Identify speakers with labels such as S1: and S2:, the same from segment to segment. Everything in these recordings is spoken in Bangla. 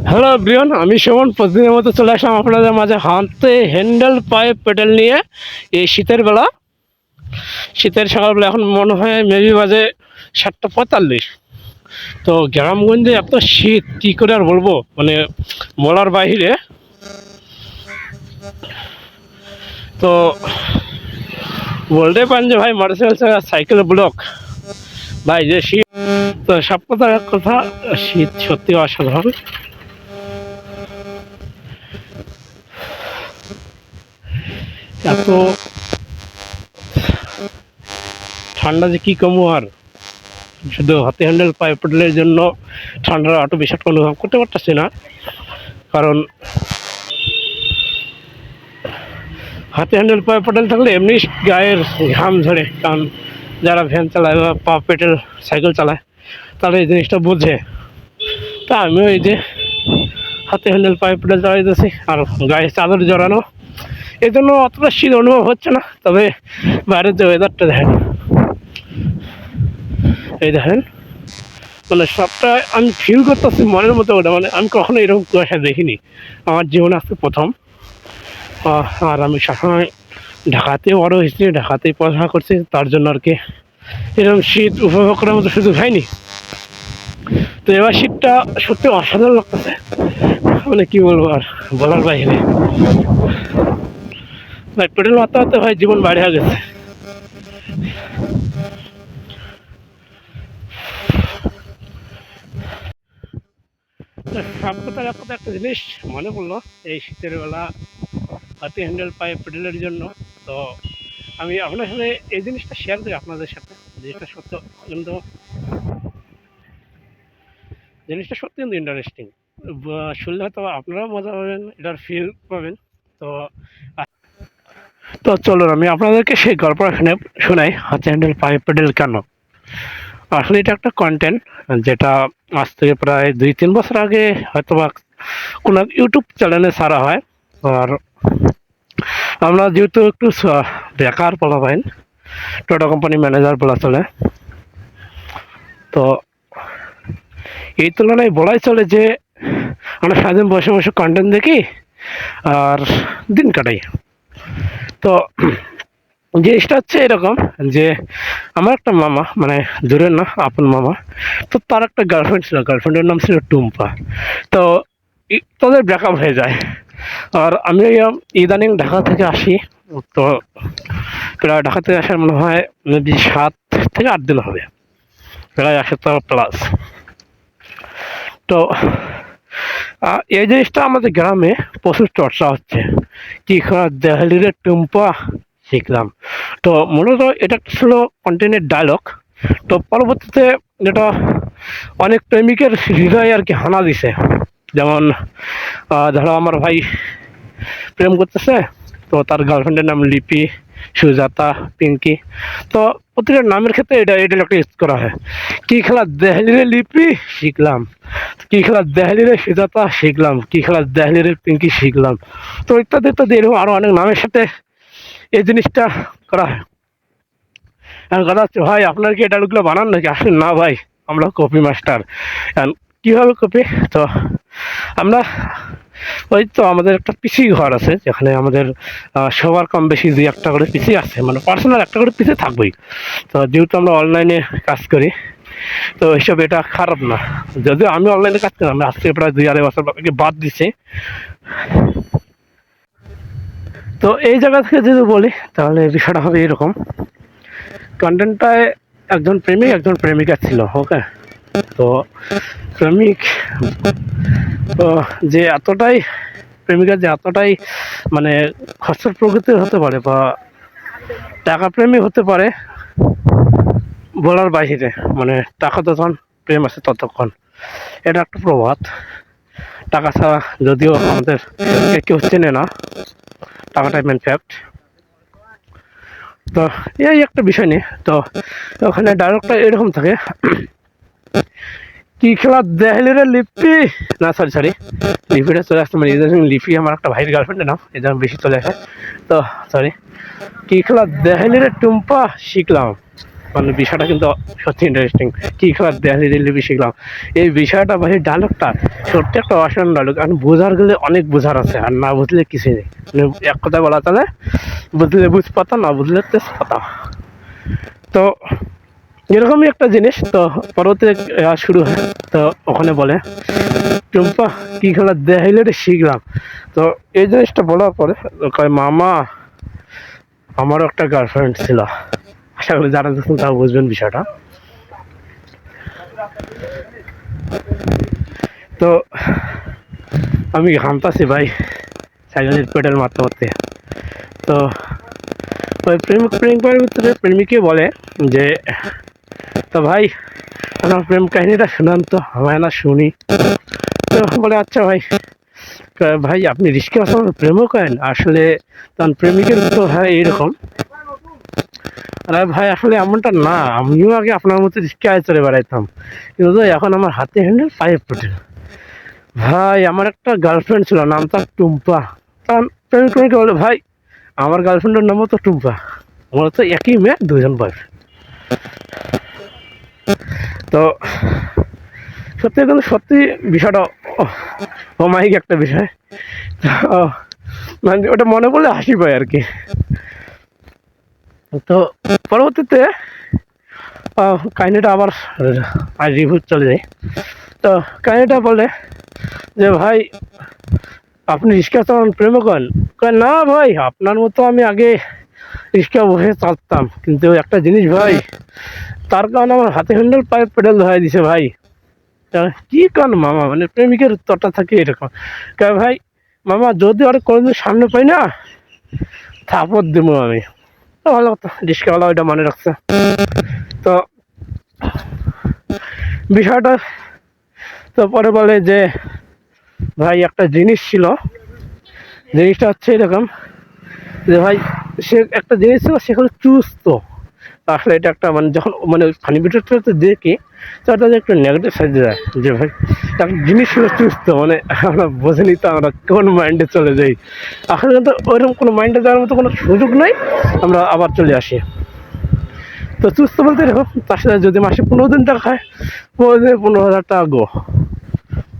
S1: হ্যালো ব্রিয়ন, আমি সুমন। প্রতিদিনের মতো চলে আসলাম আপনাদের মাঝে হাতে হ্যান্ডেল পাইপ পেডেল নিয়ে। এই শীতের বেলা, শীতের সকালবেলা, এখন মনে হয় মেবি বাজে 7:45। তো গ্রামগঞ্জে এত শীত, কী করে আর বলবো, মানে বলার বাহিরে। তো বলতে পারেন যে ভাই মোটরসাইকেল সাইকেল ব্লক, ভাই যে শীত। তো সব কথা এক কথা, শীত সত্যি অসাধারণ। এত ঠান্ডা যে কী কমু আর, শুধু হাতে হ্যান্ডেল পাইপ পেডেলের জন্য ঠান্ডার অটো বিষাক্ত অনুভব করতে পারতেছি না। কারণ হাতে হ্যান্ডেল পাইপ পেডেল থাকলে এমনি গায়ের ঘাম ঝরে। কারণ যারা ভ্যান চালায় বা পা পেডেল সাইকেল চালায় তারা এই জিনিসটা বোঝে। তা আমিও এই যে হাতে হ্যান্ডেল পাইপ পেডেল চালাইতেছি, আর গায়ে চাদর জড়ানো, এই জন্য অতটা শীত অনুভব হচ্ছে না। তবে বাইরের যে ওয়েদারটা দেখেন, এই দেখেন, মানে সবটা আমি ফিল করতেছি মনের মতো। ওটা মানে আমি কখনো এরকম কুয়াশা দেখিনি আমার জীবনে, আজকে প্রথম। আর আমি সবসময় ঢাকাতে বড় হয়েছি, ঢাকাতেই পড়াশোনা করছি, তার জন্য আর কি এরকম শীত উপভোগ করার মতো সুযোগ হয়নি। তো এবার শীতটা সত্যি অসাধারণ লাগতেছে, মানে কি বলবো আর, বলার বাইরে। ভাই পেট্রোল মারতে মারতে ভাই জীবন বাইরে হয়ে গেছে। সব কথার এক কথা একটা জিনিস মনে পড়লো এই শীতের বেলা হাতে হ্যান্ডেল পাইপ পেডেলের জন্য। তো আমি আপনার সাথে এই জিনিসটা শেয়ার করি আপনাদের সাথে। জিনিসটা সত্য, কিন্তু জিনিসটা সত্যি কিন্তু ইন্টারেস্টিং। শুনলে হয়তো আপনারাও মজা পাবেন, এটার ফিল পাবেন। তো তো চলুন আমি আপনাদেরকে সেই গল্পটা শোনাই, হাতে হ্যান্ডেল পাইপ পেডেল কেন। আসলে এটা একটা কন্টেন্ট যেটা আজ থেকে প্রায় 2-3 বছর আগে হয়তো বা কোনো ইউটিউব চ্যানেলে ছাড়া হয়। আর আমরা যেহেতু একটু বেকার বলা পাইন, টোটো কোম্পানি ম্যানেজার বলা চলে। তো এই তুলনায় বলাই চলে যে আমরা সারাদিন বসে বসে কন্টেন্ট দেখি আর দিন কাটাই। তো জিনিসটা হচ্ছে এরকম যে আমার একটা মামা, মানে দূরের না, আপন মামা। তো তার একটা গার্লফ্রেন্ড ছিল, গার্লফ্রেন্ডের নাম ছিল টুম্পা। তো তাদের ব্রেকআপ হয়ে যায়। আর আমি ইদানিং ঢাকা থেকে আসি। তো প্রায় ঢাকা থেকে আসার মনে হয় 7 থেকে 8 দিন হবে, প্রায় 1 সপ্তাহ প্লাস। তো এই জিনিসটা আমাদের গ্রামে প্রচুর চর্চা হচ্ছে, কি দেহালিরে টুম্পা শিখলাম। তো মূলত এটা ছিল কন্টেন্টের ডায়লগ। তো পরবর্তীতে যেটা অনেক প্রেমিকের হৃদয় আর কি হানা দিছে। যেমন ধরো আমার ভাই প্রেম করতেছে, তো তার গার্লফ্রেন্ডের নাম লিপি, সুজাতা, পিঙ্কি। তো প্রতিটা নামের ক্ষেত্রে এটা এটা একটা ইউজ করা হয়। কি খেলা দেহলিরে লিপি শিখলাম, কি খেলা দেহলিরে সুজাতা শিখলাম, কি খেলা দেহলিরে পিঙ্কি শিখলাম। তো ইত্যাদি ইত্যাদি এরকম আরও অনেক নামের সাথে এই জিনিসটা করা হয়। এখন কথা হচ্ছে ভাই আপনার কি এটা ডায়লগগুলো বানান নাকি? আসলে না ভাই, আমরা কপি মাস্টার। কীভাবে কপি? তো আমরা ওই তো আমাদের একটা পিসি ঘর আছে, যেখানে আমাদের সবার কম বেশি 2-1টা করে পিসি আছে, মানে পার্সোনাল একটা করে পিসি থাকবেই। তো যেহেতু আমরা অনলাইনে কাজ করি, তো হিসাবে এটা খারাপ না। যদিও আমি অনলাইনে কাজ করি, আমরা আজকে প্রায় 2-2.5 বছর বাদ দিছি। তো এই জায়গা থেকে যদি বলি তাহলে বিষয়টা হবে এরকম। কন্টেন্টটায় একজন প্রেমিক একজন প্রেমিকা ছিল, ওকে। তো প্রেমিক যে এতটাই, প্রেমিকা যে এতটাই মানে খচ্চর প্রকৃতির হতে পারে বা টাকা প্রেমী হতে পারে বলার বাহিরে। মানে টাকা যখন প্রেম আছে ততক্ষণ, এটা একটা প্রবাদ। টাকা ছাড়া যদিও আমাদের কেউ চেনে না, টাকাটাই মেন ফ্যাক্ট। তো এই একটা বিষয় নিয়ে, তো ওখানে ডায়লগটা এরকম থাকে, কি খেলা দেহলিরে লিপি, না সরি সরি, লিপিটা চলে আসছে, মানে লিপি আমার একটা ভাইয়ের গার্লফ্রেন্ডের নাম, এই জন্য বেশি চলে আসে। তো সরি, কি খেলা দেহলিরে টুম্পা শিখলাম, মানে বিষয়টা কিন্তু সত্যি ইন্টারেস্টিং। কী খেলার দেহালি রিলিপি শিখলাম এই বিষয়টা ভাই, ডায়লগটা সত্যি একটা অসাধারণ ডায়লগ। আর বোঝার গেলে অনেক বোঝার আছে, আর না বুঝলে কিছুই নেই। মানে এক কথা বলা তাহলে বুঝলে বুঝ পাতা, না বুঝলে তেজ পাতা। তো এরকমই একটা জিনিস। তো পরবর্তী শুরু হয়। তো ওখানে বলে টুম্পা কী খেলার দেখাইলে রে শিখলাম। তো এই জিনিসটা বলার পরে কয় মামা আমারও একটা গার্লফ্রেন্ড ছিল। আশা করি যারা দেখুন তারা বুঝবেন বিষয়টা। তো আমি ঘামতাছি ভাই সাইকেলের পেডাল মারতে মারতে। তো ওই প্রেমিকের ভিতরে প্রেমিকে বলে যে তো ভাই আমার প্রেম কাহিনীটা শুনান তো, আমায় না শুনি। তো বলে আচ্ছা ভাই। ভাই আপনি রিস্কে আসলে প্রেমও করেন? আসলে তার প্রেমিকের তো হয় এইরকম। আরে ভাই আসলে এমনটা না, আমিও আগে আপনার মতো রিস্কে আয় চলে বেড়াইতাম, কিন্তু এখন আমার হাতে হ্যান্ডেল পায়ে পটে। ভাই আমার একটা গার্লফ্রেন্ড ছিল, নাম তার টুম্পা। তার প্রেমিককে বলে ভাই আমার গার্লফ্রেন্ডের নামও তো টুম্পা, আমার তো একই মেয়ে দুজন বয়স। তো সত্যি কিন্তু সত্যি বিষয়টা অমায়িক একটা বিষয়। তো মানে ওটা মনে পড়লে হাসি পায় আর কি। তো পরবর্তীতে কাহিনিটা আবার রিভিউ চলে যায়। তো কাহিনিটা বলে যে ভাই আপনি রিক্সা চালান প্রেমও করেন? কয় না ভাই আপনার মতো আমি আগে রিক্সা বসে চালতাম, কিন্তু একটা জিনিস ভাই, তার কারণে আমার হাতে হ্যান্ডেল পায়ে পেডেল ধরে দিছে ভাই। কি কারণ মামা, মানে প্রেমিকের উত্তরটা থাকে এরকম। কয় ভাই মামা যদি আর কোনোদিন সামনে পাই না থাপড় দেবো আমি। তো ভালো কথা, রিক্সাওয়ালা ওইটা মনে রাখছে। তো বিষয়টা তো পরে বলে যে ভাই একটা জিনিস ছিল, জিনিসটা হচ্ছে এরকম যে ভাই সে একটা জিনিস ছিল, সে হলো চুস্ত। আসলে এটা একটা মানে যখন মানে ফানি ভিডিওটা দেখি তো এটা একটু নেগেটিভ সাইডে যায় যে ভাই একটা জিনিস ছিল চুস্ত, মানে আমরা বোঝেনি তো আমরা কোন মাইন্ডে চলে যাই। আসলে কিন্তু ওইরকম কোনো মাইন্ডে যাওয়ার মতো কোনো সুযোগ নেই, আমরা আবার চলে আসি। তো চুস্ত বলতে এরকম, তার সাথে যদি মাসে 15 দিন টাকা খায় 15,000 টাকা গো,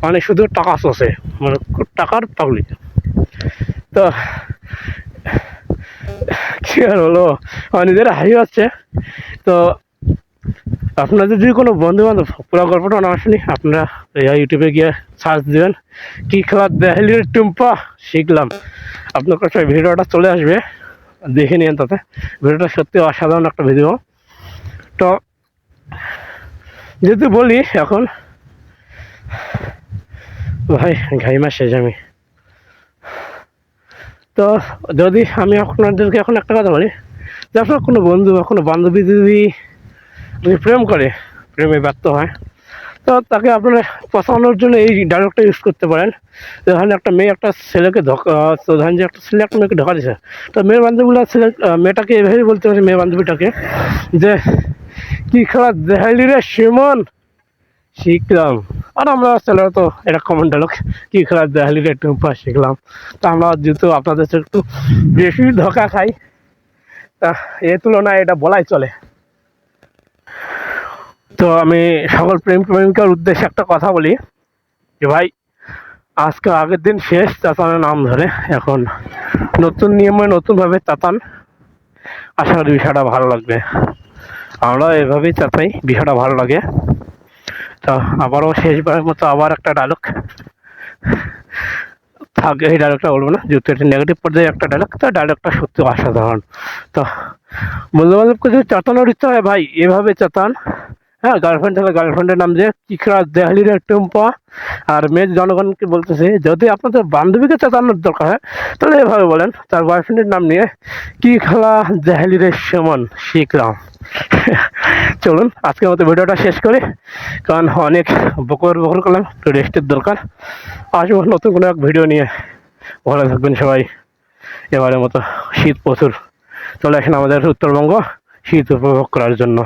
S1: মানে শুধু টাকা চষে, মানে টাকার পাগলি। তো কি আর হলো, আমার নিজের হাসি পাচ্ছে। তো আপনাদের যদি কোনো বন্ধু বান্ধব পুরো গল্পটা না আসেনি, আপনারা ইউটিউবে গিয়ে সার্চ দেবেন কী খেলার দেখালি টুম্পা শিখলাম, আপনার কাছে ভিডিওটা চলে আসবে, দেখে নিন। তাতে ভিডিওটা সত্যি অসাধারণ একটা ভিডিও। তো যদি বলি এখন ভাই ঘাইমা শেষ আমি। তো যদি আমি আপনাদেরকে এখন একটা কথা বলি যে আপনার কোনো বন্ধু বা কোনো বান্ধবী যদি প্রেম করে, প্রেমে ব্যর্থ হয়, তো তাকে আপনারা পছানোর জন্য এই ডায়লগটা ইউজ করতে পারেন। ধরেন একটা মেয়ে একটা ছেলেকে ধোকা, তো ধরেন যে একটা ছেলে একটা মেয়েকে ধোকা দিছে, তো মেয়ের বান্ধবীগুলো ছেলে মেয়েটাকে এভাবেই বলতে পারে, মেয়ে বান্ধবীটাকে যে কী খেলা দেখাইলি রে সুমন শিখলাম। আর আমরা ছেলেরা তো এটা কমন ডায়লগ, কী খেলা দেখাইলি রে টুম্পা শিখলাম। তো আমরা যেহেতু আপনাদের সাথে একটু বেশি ধোকা খাই, তা এ তুলনায় এটা বলাই চলে। তো আমি সকল প্রেম প্রেমিকার উদ্দেশ্যে একটা কথা বলি যে ভাই আজকে আগের দিন শেষ চাতানের নাম ধরে, এখন নতুন নিয়মে নতুনভাবে চাতান। আশা করি বিষয়টা ভালো লাগবে, আমরা এভাবেই চাতাই, বিষয়টা ভালো লাগে। তো আবারও শেষবারের মতো আবার একটা ডায়লগ থাকে, এই ডায়লগটা বলবো না যেহেতু এটা নেগেটিভ পর্যায়ে একটা ডায়লগ, তো ডায়লগটা সত্যি অসাধারণ। তো বন্ধু বান্ধবকে যদি চাতানোর ইচ্ছা হয় ভাই এভাবে চাতান। হ্যাঁ, গার্লফ্রেন্ড থাকলে গার্লফ্রেন্ডের নাম দিয়ে কী খেলা দেখালি রে টুম্পা। আর মেয়ের জনগণকে বলতেছে যদি আপনাদের বান্ধবীকে চেঁচানোর দরকার হয় তাহলে এভাবে বলেন তার বয়ফ্রেন্ডের নাম নিয়ে কী খেলা দেখালি রে সুমন শিখলাম। চলুন আজকের মতো ভিডিওটা শেষ করি, কারণ অনেক বকর বকর করলাম, একটু রেস্টের দরকার। আসবো নতুন কোনো এক ভিডিও নিয়ে, ভালো থাকবেন সবাই। এবারের মতো শীত প্রচুর চলে আসেন আমাদের উত্তরবঙ্গ শীত উপভোগ করার জন্য।